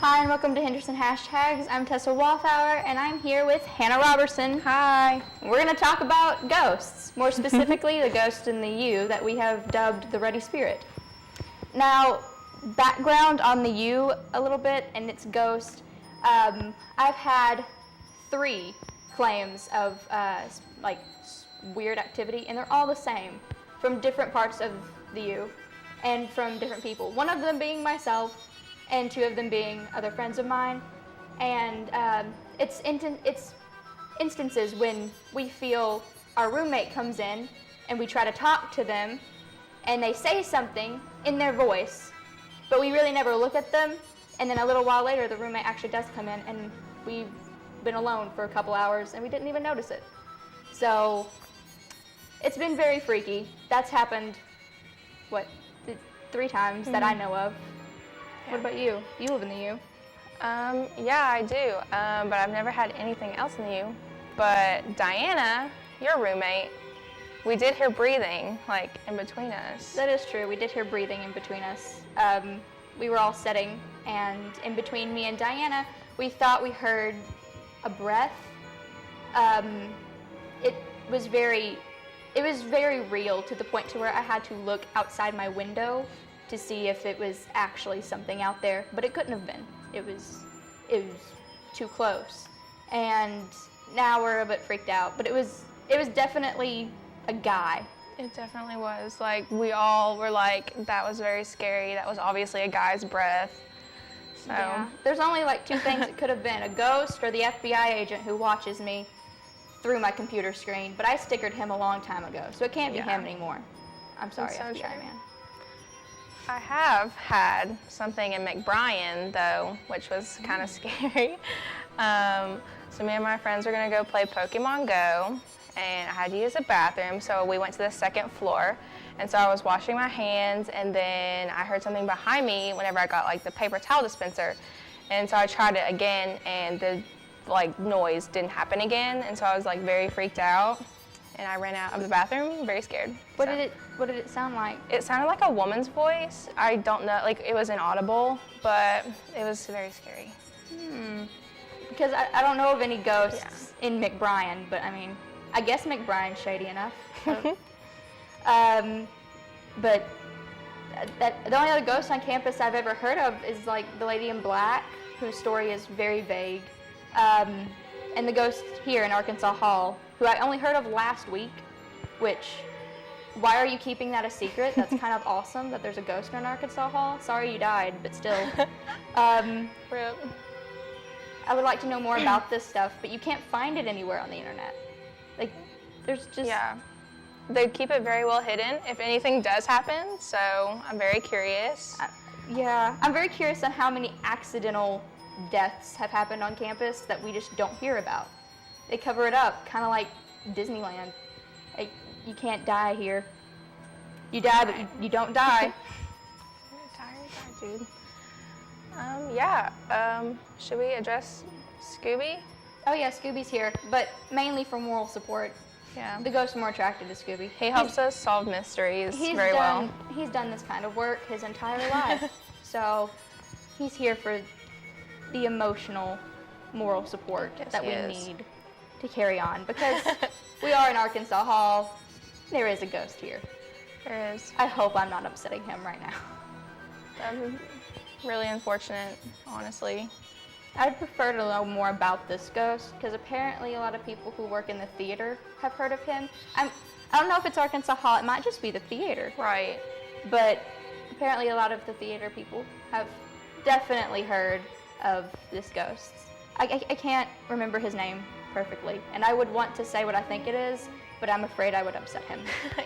Hi, and welcome to Henderson Hashtags. I'm Tessa Walthauer, and I'm here with Hannah Robertson. Hi. We're going to talk about ghosts, more specifically the ghost in the U that we have dubbed the Ruddy Spirit. Now, background on the U a little bit and its ghost. I've had 3 claims of weird activity, and they're all the same from different parts of the U and from different people. One of them being myself, and 2 of them being other friends of mine. And it's instances when we feel our roommate comes in and we try to talk to them and they say something in their voice, but we really never look at them. And then a little while later, the roommate actually does come in and we've been alone for a couple hours and we didn't even notice it. So it's been very freaky. That's happened, 3 times that I know of. Yeah. What about you? You live in the U. Yeah, I do, but I've never had anything else in the U. But Diana, your roommate, we did hear breathing, in between us. That is true. We did hear breathing in between us. We were all sitting, and in between me and Diana, we thought we heard a breath. It was very real, to the point to where I had to look outside my window to see if it was actually something out there, but it couldn't have been. It was too close. And now we're a bit freaked out, but it was definitely a guy. It definitely was. We all were that was very scary. That was obviously a guy's breath. So yeah. There's only 2 things it could have been: a ghost or the FBI agent who watches me through my computer screen. But I stickered him a long time ago, so it can't be him anymore. I'm sorry, so FBI true. man. I have had something in McBrien, though, which was kind of scary. So me and my friends were going to go play Pokemon Go, and I had to use a bathroom, so we went to the 2nd floor. And so I was washing my hands, and then I heard something behind me whenever I got the paper towel dispenser. And so I tried it again, and the noise didn't happen again, and so I was very freaked out. And I ran out of the bathroom, very scared. What did it sound like? It sounded like a woman's voice. I don't know, it was inaudible, but it was very scary. Because I don't know of any ghosts in McBrien, but I guess McBrien's shady enough. But the only other ghost on campus I've ever heard of is the lady in black, whose story is very vague, and the ghost here in Arkansas Hall, who I only heard of last week, which, why are you keeping that a secret? That's kind of awesome that there's a ghost in Arkansas Hall. Sorry you died, but still. Rip. I would like to know more about this stuff, but you can't find it anywhere on the internet. There's just... Yeah. They keep it very well hidden if anything does happen, so I'm very curious. I'm very curious on how many accidental deaths have happened on campus that we just don't hear about. They cover it up, kind of like Disneyland. You can't die here. You die, but you don't die. You're dude. Should we address Scooby? Oh yeah, Scooby's here, but mainly for moral support. Yeah. The ghosts are more attracted to Scooby. He helps us solve mysteries very well. He's done this kind of work his entire life. So he's here for the emotional, moral support that we need to carry on. Because we are in Arkansas Hall. There is a ghost here. There is. I hope I'm not upsetting him right now. That would be really unfortunate, honestly. I'd prefer to know more about this ghost, because apparently a lot of people who work in the theater have heard of him. I don't know if it's Arkansas Hall, it might just be the theater. Right. But apparently a lot of the theater people have definitely heard of this ghost. I can't remember his name perfectly, and I would want to say what I think it is, but I'm afraid I would upset him.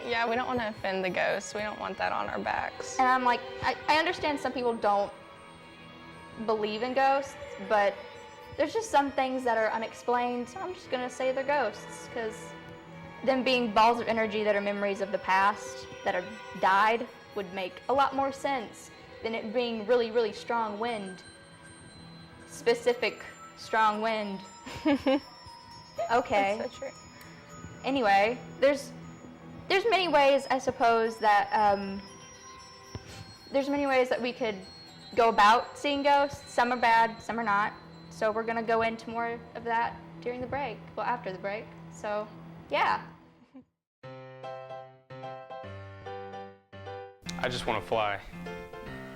Yeah, we don't want to offend the ghosts. We don't want that on our backs. And I'm I understand some people don't believe in ghosts, but there's just some things that are unexplained, so I'm just going to say they're ghosts, because them being balls of energy that are memories of the past that have died would make a lot more sense than it being really, really strong wind. Specific strong wind. Okay. That's so true. Anyway, there's many ways, I suppose, that we could go about seeing ghosts. Some are bad, some are not. So we're gonna go into more of that during the break, well, after the break. So, yeah. I just want to fly.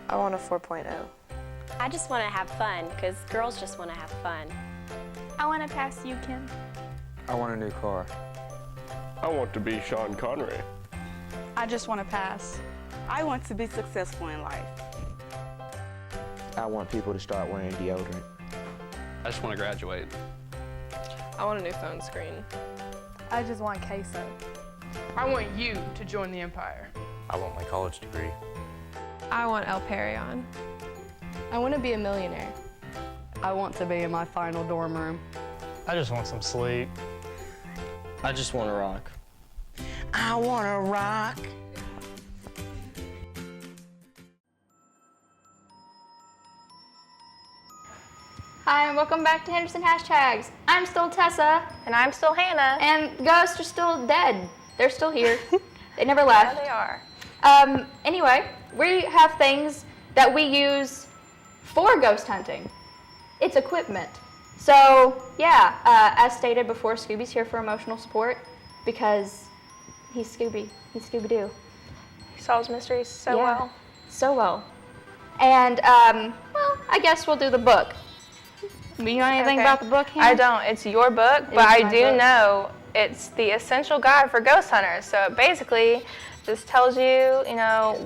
I want a 4.0. I just want to have fun, because girls just want to have fun. I wanna pass you, Kim. I want a new car. I want to be Sean Connery. I just want to pass. I want to be successful in life. I want people to start wearing deodorant. I just want to graduate. I want a new phone screen. I just want queso. I want you to join the Empire. I want my college degree. I want El Perion. I want to be a millionaire. I want to be in my final dorm room. I just want some sleep. I just want to rock. I want to rock. Hi, and welcome back to Henderson Hashtags. I'm still Tessa, And I'm still Hannah. and ghosts are still dead. They're still here. They never Yeah, left. they are. Anyway, we have things that we use for ghost hunting. It's equipment. So, yeah, as stated before, Scooby's here for emotional support because he's Scooby. He's Scooby-Doo. He solves mysteries so Yeah, well. So well. And, well, I guess we'll do the book. Do you know anything Okay. about the book, Hannah? I don't. It's your book, It but is I my do book. know it's the essential guide for ghost hunters. So it basically just tells you,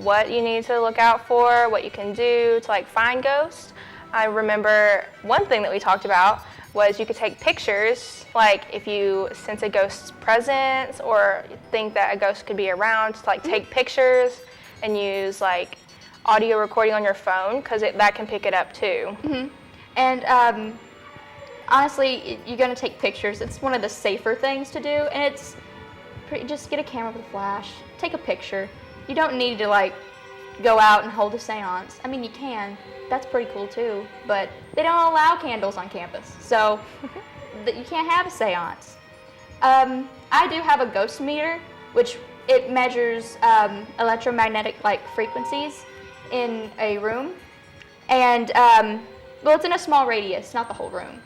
what you need to look out for, what you can do to find ghosts. I remember one thing that we talked about was you could take pictures, like if you sense a ghost's presence or think that a ghost could be around, to take pictures and use audio recording on your phone because that can pick it up too. And honestly, you're going to take pictures. It's one of the safer things to do, and it's just get a camera with a flash, take a picture. You don't need to go out and hold a seance. I mean, you can. That's pretty cool too, but they don't allow candles on campus, so you can't have a seance. I do have a ghost meter, which it measures electromagnetic frequencies in a room, and well, it's in a small radius, not the whole room.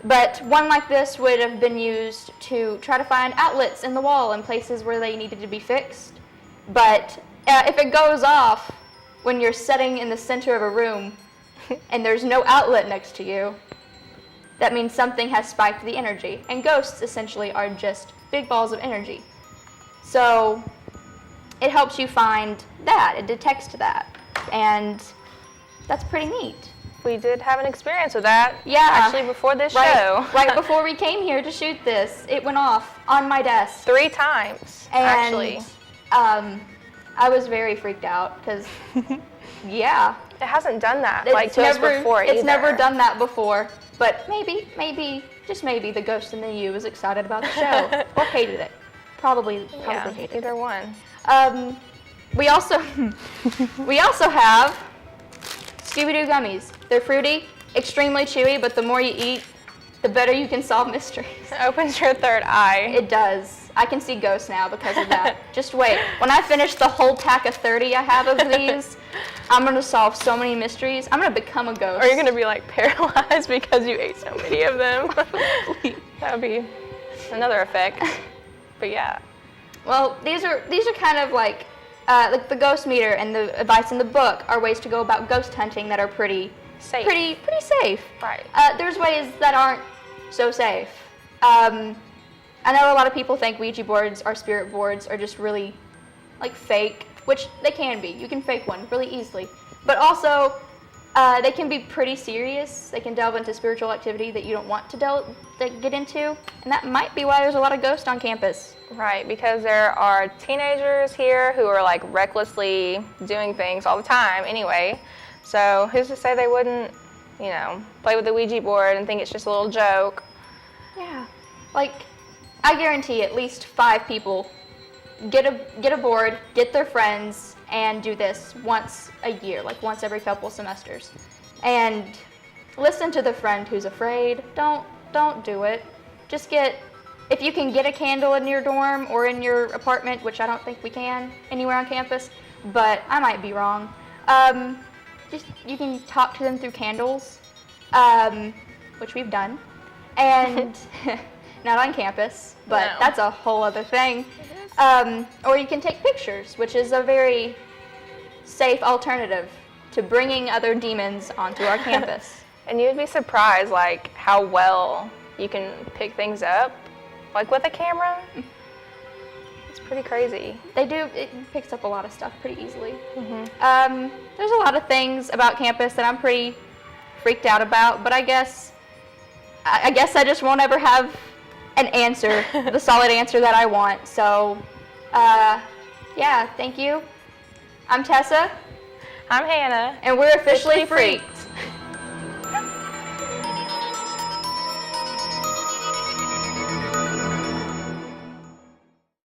But one like this would have been used to try to find outlets in the wall in places where they needed to be fixed. But if it goes off when you're sitting in the center of a room and there's no outlet next to you, that means something has spiked the energy. And ghosts essentially are just big balls of energy. So it helps you find that, it detects that. And that's pretty neat. We did have an experience with that. Yeah. Actually, before this show. Right before we came here to shoot this, it went off on my desk. 3 times, And, actually. I was very freaked out because, yeah. It hasn't done that It's us before either. It's never done that before. But maybe, just maybe, the ghost in the U was excited about the show or hated it. Probably hated it. Either one. We also have Scooby-Doo gummies. They're fruity, extremely chewy, but the more you eat, the better you can solve mysteries. It opens your third eye. It does. I can see ghosts now because of that. Just wait. When I finish the whole pack of 30 I have of these, I'm going to solve so many mysteries. I'm going to become a ghost. Or you're going to be paralyzed because you ate so many of them. That would be another effect. But yeah. Well, these are kind of like the ghost meter and the advice in the book are ways to go about ghost hunting that are pretty Safe. Pretty safe. Right. There's ways that aren't so safe. I know a lot of people think Ouija boards or spirit boards are just really fake, which they can be. You can fake one really easily. But also, they can be pretty serious. They can delve into spiritual activity that you don't want to get into. And that might be why there's a lot of ghosts on campus. Right, because there are teenagers here who are recklessly doing things all the time anyway. So who's to say they wouldn't, play with the Ouija board and think it's just a little joke? Yeah. I guarantee at least 5 people get a board, get their friends, and do this once a year, once every couple semesters. And listen to the friend who's afraid. Don't do it. Just if you can get a candle in your dorm or in your apartment, which I don't think we can anywhere on campus, but I might be wrong. just you can talk to them through candles, which we've done, and not on campus, but No. that's a whole other thing. Or you can take pictures, which is a very safe alternative to bringing other demons onto our campus. And you'd be surprised, like, how well you can pick things up, like with a camera. It's pretty crazy. They do, it picks up a lot of stuff pretty easily. There's a lot of things about campus that I'm pretty freaked out about, but I guess I just won't ever have an answer, the solid answer that I want. So, yeah, thank you. I'm Tessa, I'm Hannah. and we're officially freaked.